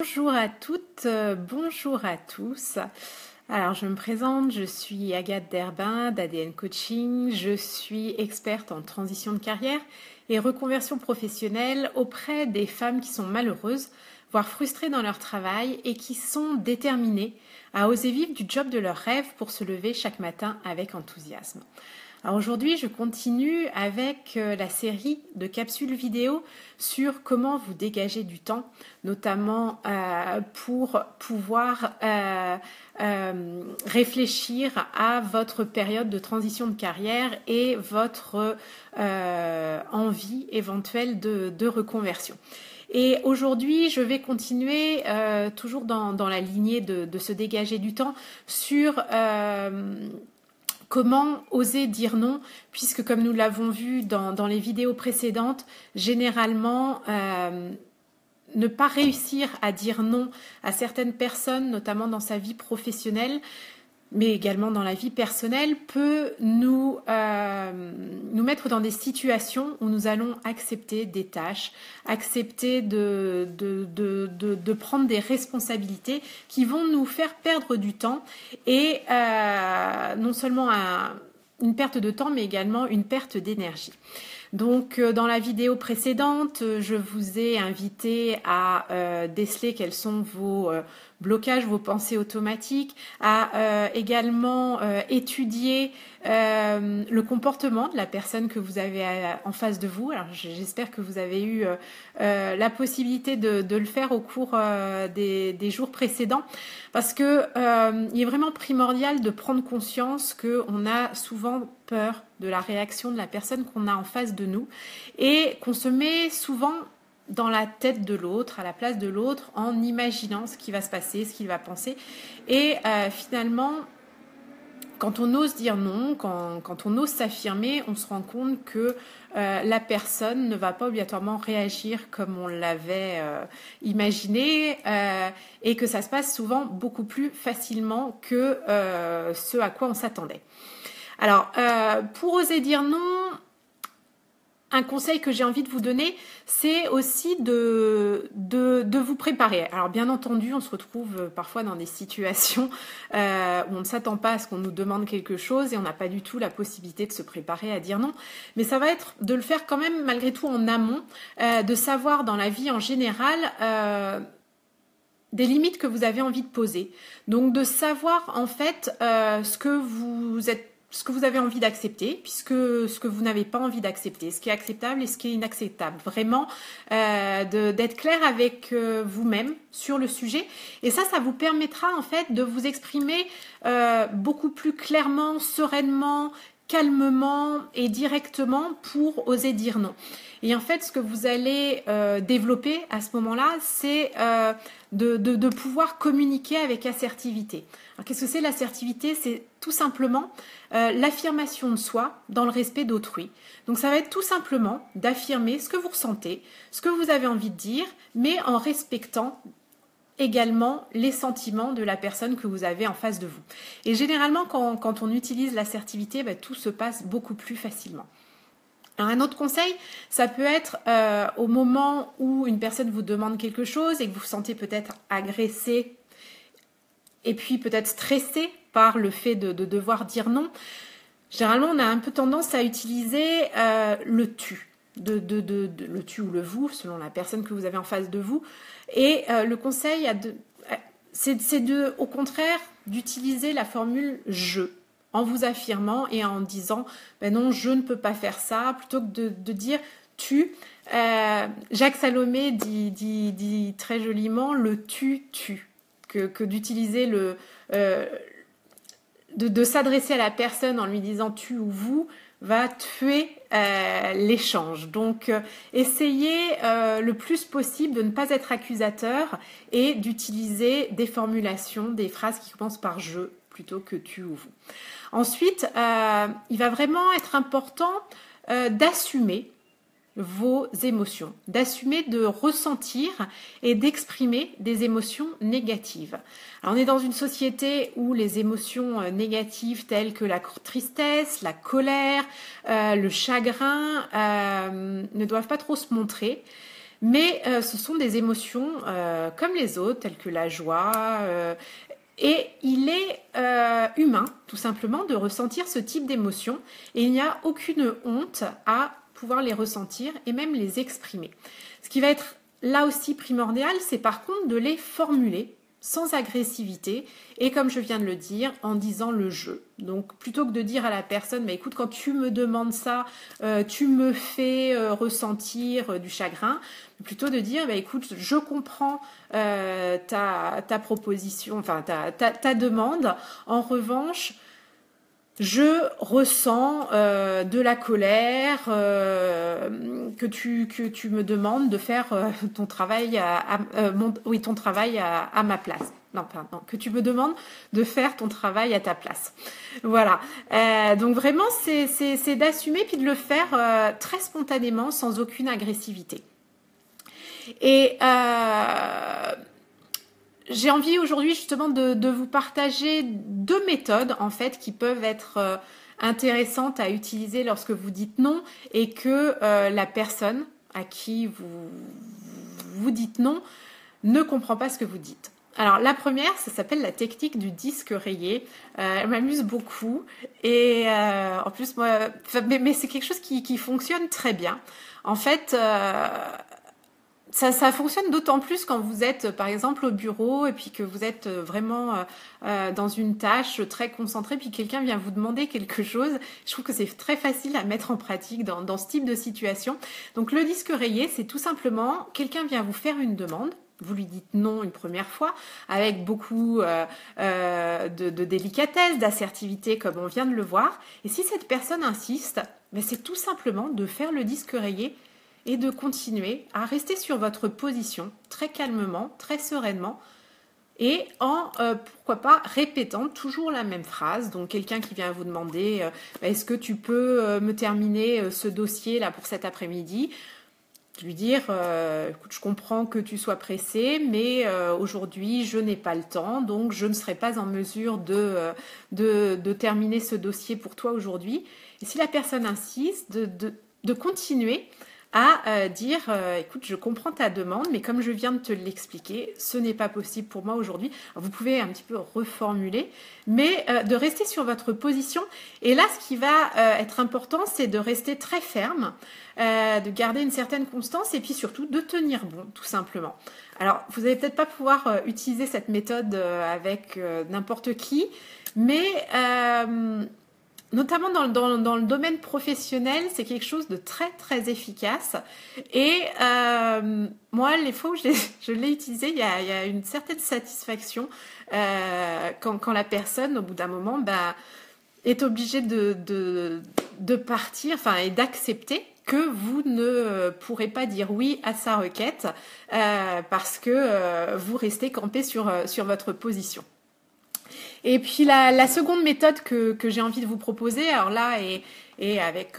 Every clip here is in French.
Bonjour à toutes, bonjour à tous. Alors je me présente, je suis Agathe Derbin d'ADN Coaching, je suis experte en transition de carrière et reconversion professionnelle auprès des femmes qui sont malheureuses, voire frustrées dans leur travail et qui sont déterminées à oser vivre du job de leur rêve pour se lever chaque matin avec enthousiasme. Alors aujourd'hui, je continue avec la série de capsules vidéo sur comment vous dégager du temps, notamment pour pouvoir réfléchir à votre période de transition de carrière et votre envie éventuelle de reconversion. Et aujourd'hui, je vais continuer toujours dans la lignée de se dégager du temps sur comment oser dire non, puisque comme nous l'avons vu dans les vidéos précédentes, généralement, ne pas réussir à dire non à certaines personnes, notamment dans sa vie professionnelle, mais également dans la vie personnelle, peut nous mettre dans des situations où nous allons accepter des tâches, accepter de prendre des responsabilités qui vont nous faire perdre du temps et non seulement une perte de temps, mais également une perte d'énergie. Donc, dans la vidéo précédente, je vous ai invité à déceler quels sont vos blocages, vos pensées automatiques, à également étudier le comportement de la personne que vous avez en face de vous. Alors, j'espère que vous avez eu la possibilité de le faire au cours des jours précédents, parce que il est vraiment primordial de prendre conscience qu'on a souvent peur de la réaction de la personne qu'on a en face de nous et qu'on se met souvent dans la tête de l'autre, à la place de l'autre, en imaginant ce qui va se passer, ce qu'il va penser. Et finalement, quand on ose dire non, quand on ose s'affirmer, on se rend compte que la personne ne va pas obligatoirement réagir comme on l'avait imaginé et que ça se passe souvent beaucoup plus facilement que ce à quoi on s'attendait. Alors, pour oser dire non, un conseil que j'ai envie de vous donner, c'est aussi de vous préparer. Alors bien entendu, on se retrouve parfois dans des situations où on ne s'attend pas à ce qu'on nous demande quelque chose et on n'a pas du tout la possibilité de se préparer à dire non. Mais ça va être de le faire quand même malgré tout en amont, de savoir dans la vie en général des limites que vous avez envie de poser. Donc de savoir en fait ce que vous avez envie d'accepter, puisque ce que vous n'avez pas envie d'accepter, ce qui est acceptable et ce qui est inacceptable. Vraiment, d'être clair avec vous-même sur le sujet. Et ça vous permettra en fait de vous exprimer beaucoup plus clairement, sereinement, calmement et directement pour oser dire non. Et en fait, ce que vous allez développer à ce moment-là, c'est de pouvoir communiquer avec assertivité. Alors, qu'est-ce que c'est l'assertivité ? C'est tout simplement l'affirmation de soi dans le respect d'autrui. Donc, ça va être tout simplement d'affirmer ce que vous ressentez, ce que vous avez envie de dire, mais en respectant également les sentiments de la personne que vous avez en face de vous. Et généralement, quand on utilise l'assertivité, tout se passe beaucoup plus facilement. Alors, un autre conseil, ça peut être au moment où une personne vous demande quelque chose et que vous vous sentez peut-être agressé et puis peut-être stressé par le fait de devoir dire non. Généralement, on a un peu tendance à utiliser le tu. Le tu ou le vous, selon la personne que vous avez en face de vous. Et le conseil, c'est au contraire d'utiliser la formule « je » en vous affirmant et en disant « non, je ne peux pas faire ça » plutôt que de dire « tu ». Jacques Salomé dit très joliment le « tu ». Que d'utiliser de s'adresser à la personne en lui disant « tu » ou « vous » va tuer l'échange. Donc, essayez le plus possible de ne pas être accusateur et d'utiliser des formulations, des phrases qui commencent par « je » plutôt que « tu » ou « vous ». Ensuite, il va vraiment être important d'assumer vos émotions, d'assumer de ressentir et d'exprimer des émotions négatives. Alors, on est dans une société où les émotions négatives telles que la tristesse, la colère, le chagrin ne doivent pas trop se montrer. mais ce sont des émotions comme les autres, telles que la joie. Et il est humain, tout simplement, de ressentir ce type d'émotions. Et il n'y a aucune honte à pouvoir les ressentir et même les exprimer. Ce qui va être là aussi primordial, c'est par contre de les formuler sans agressivité et comme je viens de le dire, en disant le je. Donc plutôt que de dire à la personne, mais écoute, quand tu me demandes ça, tu me fais ressentir du chagrin, plutôt de dire, bah, écoute, je comprends ta proposition, enfin ta demande. En revanche, je ressens de la colère que tu me demandes de faire ton travail ton travail à ma place. Non, pardon, que tu me demandes de faire ton travail à ta place. Voilà. Donc vraiment, c'est d'assumer puis de le faire très spontanément, sans aucune agressivité. Et j'ai envie aujourd'hui justement de vous partager 2 méthodes en fait qui peuvent être intéressantes à utiliser lorsque vous dites non et que la personne à qui vous dites non ne comprend pas ce que vous dites. Alors la première, ça s'appelle la technique du disque rayé. Elle m'amuse beaucoup et en plus moi, mais c'est quelque chose qui fonctionne très bien. En fait. Ça fonctionne d'autant plus quand vous êtes, par exemple, au bureau et puis que vous êtes vraiment dans une tâche très concentrée, puis quelqu'un vient vous demander quelque chose. Je trouve que c'est très facile à mettre en pratique dans ce type de situation. Donc, le disque rayé, c'est tout simplement, quelqu'un vient vous faire une demande. Vous lui dites non une première fois, avec beaucoup de délicatesse, d'assertivité, comme on vient de le voir. Et si cette personne insiste, ben c'est tout simplement de faire le disque rayé et de continuer à rester sur votre position très calmement, très sereinement et en, pourquoi pas, répétant toujours la même phrase. Donc quelqu'un qui vient vous demander est-ce que tu peux me terminer ce dossier là pour cet après-midi, lui dire écoute, je comprends que tu sois pressé, mais aujourd'hui je n'ai pas le temps, donc je ne serai pas en mesure de terminer ce dossier pour toi aujourd'hui. Et si la personne insiste, de continuer à dire écoute, je comprends ta demande, mais comme je viens de te l'expliquer, ce n'est pas possible pour moi aujourd'hui. Vous pouvez un petit peu reformuler, mais de rester sur votre position. Et là, ce qui va être important, c'est de rester très ferme, de garder une certaine constance et puis surtout de tenir bon, tout simplement. Alors, vous n'allez peut-être pas pouvoir utiliser cette méthode avec n'importe qui, mais notamment dans le domaine professionnel, c'est quelque chose de très très efficace. Et moi, les fois où je l'ai utilisé, il y a une certaine satisfaction quand la personne, au bout d'un moment, est obligée de partir, enfin, et d'accepter que vous ne pourrez pas dire oui à sa requête parce que vous restez campé sur votre position. Et puis la seconde méthode que j'ai envie de vous proposer, alors là, et avec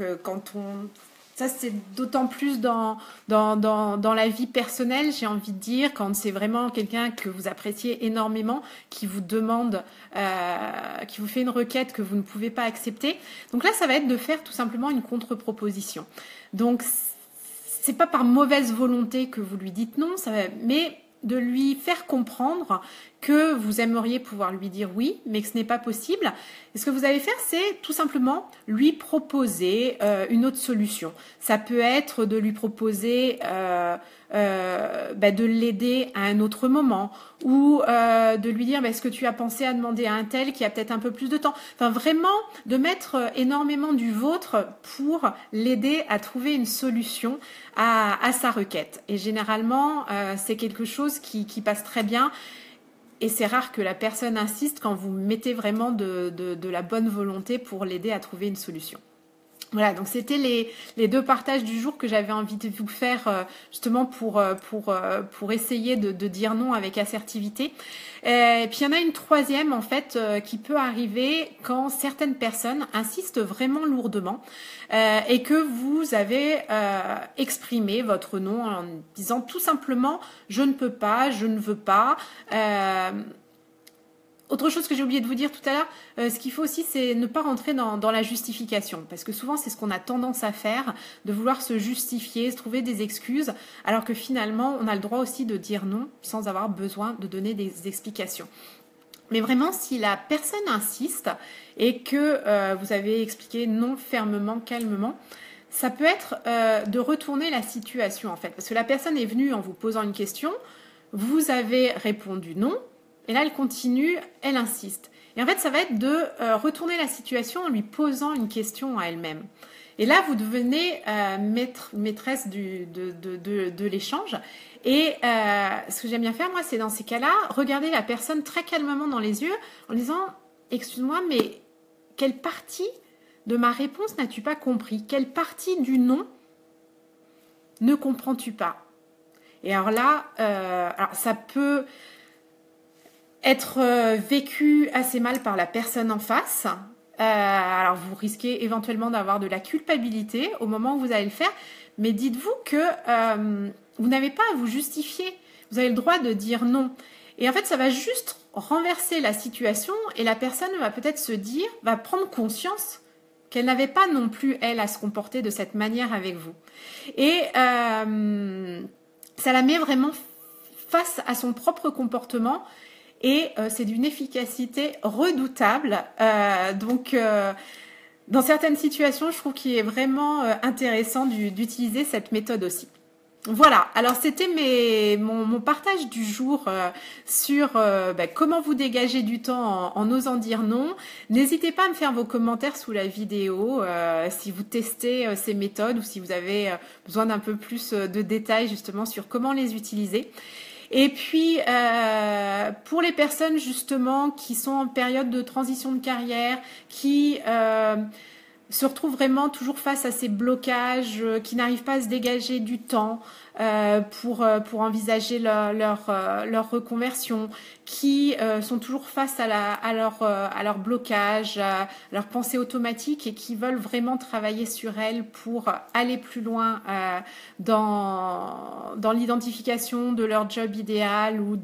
ça c'est d'autant plus dans la vie personnelle, j'ai envie de dire, quand c'est vraiment quelqu'un que vous appréciez énormément, qui vous demande, qui vous fait une requête que vous ne pouvez pas accepter. Donc là, ça va être de faire tout simplement une contre-proposition. Donc c'est pas par mauvaise volonté que vous lui dites non, mais de lui faire comprendre que vous aimeriez pouvoir lui dire oui, mais que ce n'est pas possible. Et ce que vous allez faire, c'est tout simplement lui proposer une autre solution. Ça peut être de lui proposer de l'aider à un autre moment ou de lui dire est-ce que tu as pensé à demander à un tel qui a peut-être un peu plus de temps. Enfin, vraiment de mettre énormément du vôtre pour l'aider à trouver une solution à sa requête. Et généralement, c'est quelque chose qui passe très bien. Et c'est rare que la personne insiste quand vous mettez vraiment de la bonne volonté pour l'aider à trouver une solution. Voilà, donc c'était les 2 partages du jour que j'avais envie de vous faire justement pour essayer de dire non avec assertivité. Et puis il y en a une troisième en fait qui peut arriver quand certaines personnes insistent vraiment lourdement et que vous avez exprimé votre non en disant tout simplement je ne peux pas, je ne veux pas. autre chose que j'ai oublié de vous dire tout à l'heure, ce qu'il faut aussi, c'est ne pas rentrer dans la justification. Parce que souvent, c'est ce qu'on a tendance à faire, de vouloir se justifier, se trouver des excuses, alors que finalement, on a le droit aussi de dire non sans avoir besoin de donner des explications. Mais vraiment, si la personne insiste et que vous avez expliqué non fermement, calmement, ça peut être de retourner la situation en fait. Parce que la personne est venue en vous posant une question, vous avez répondu non, et là elle continue, elle insiste. Et en fait, ça va être de retourner la situation en lui posant une question à elle-même. Et là, vous devenez maîtresse de l'échange. Et ce que j'aime bien faire, moi, c'est dans ces cas-là, regarder la personne très calmement dans les yeux en disant « Excuse-moi, mais quelle partie de ma réponse n'as-tu pas compris? Quelle partie du non ne comprends-tu pas ?» Et alors là, ça peut être vécu assez mal par la personne en face. Alors vous risquez éventuellement d'avoir de la culpabilité au moment où vous allez le faire, mais dites-vous que vous n'avez pas à vous justifier. Vous avez le droit de dire non. Et en fait, ça va juste renverser la situation et la personne va peut-être se dire, va prendre conscience qu'elle n'avait pas non plus, elle, à se comporter de cette manière avec vous. Et ça la met vraiment face à son propre comportement. Et c'est d'une efficacité redoutable. Dans certaines situations, je trouve qu'il est vraiment intéressant d'utiliser cette méthode aussi. Voilà, alors c'était mon partage du jour sur comment vous dégager du temps en osant dire non. N'hésitez pas à me faire vos commentaires sous la vidéo si vous testez ces méthodes ou si vous avez besoin d'un peu plus de détails justement sur comment les utiliser. Et puis, pour les personnes justement qui sont en période de transition de carrière, qui se retrouvent vraiment toujours face à ces blocages, qui n'arrivent pas à se dégager du temps pour envisager leur reconversion, qui sont toujours face à leur blocage, à leur pensée automatique et qui veulent vraiment travailler sur elles pour aller plus loin dans l'identification de leur job idéal ou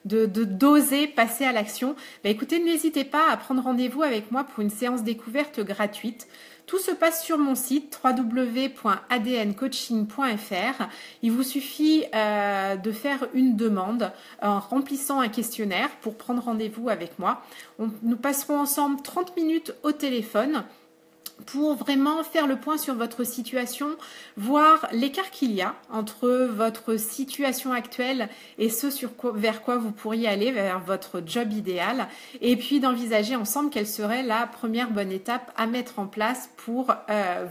d'oser passer à l'action. Écoutez, n'hésitez pas à prendre rendez-vous avec moi pour une séance découverte gratuite. Tout se passe sur mon site www.adncoaching.fr. Il vous suffit de faire une demande en remplissant un questionnaire pour prendre rendez-vous avec moi. Nous passerons ensemble 30 minutes au téléphone pour vraiment faire le point sur votre situation, voir l'écart qu'il y a entre votre situation actuelle et ce vers quoi vous pourriez aller, vers votre job idéal, et puis d'envisager ensemble quelle serait la première bonne étape à mettre en place pour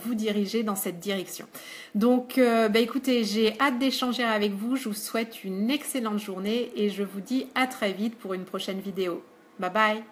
vous diriger dans cette direction. Donc, écoutez, j'ai hâte d'échanger avec vous. Je vous souhaite une excellente journée et je vous dis à très vite pour une prochaine vidéo. Bye bye!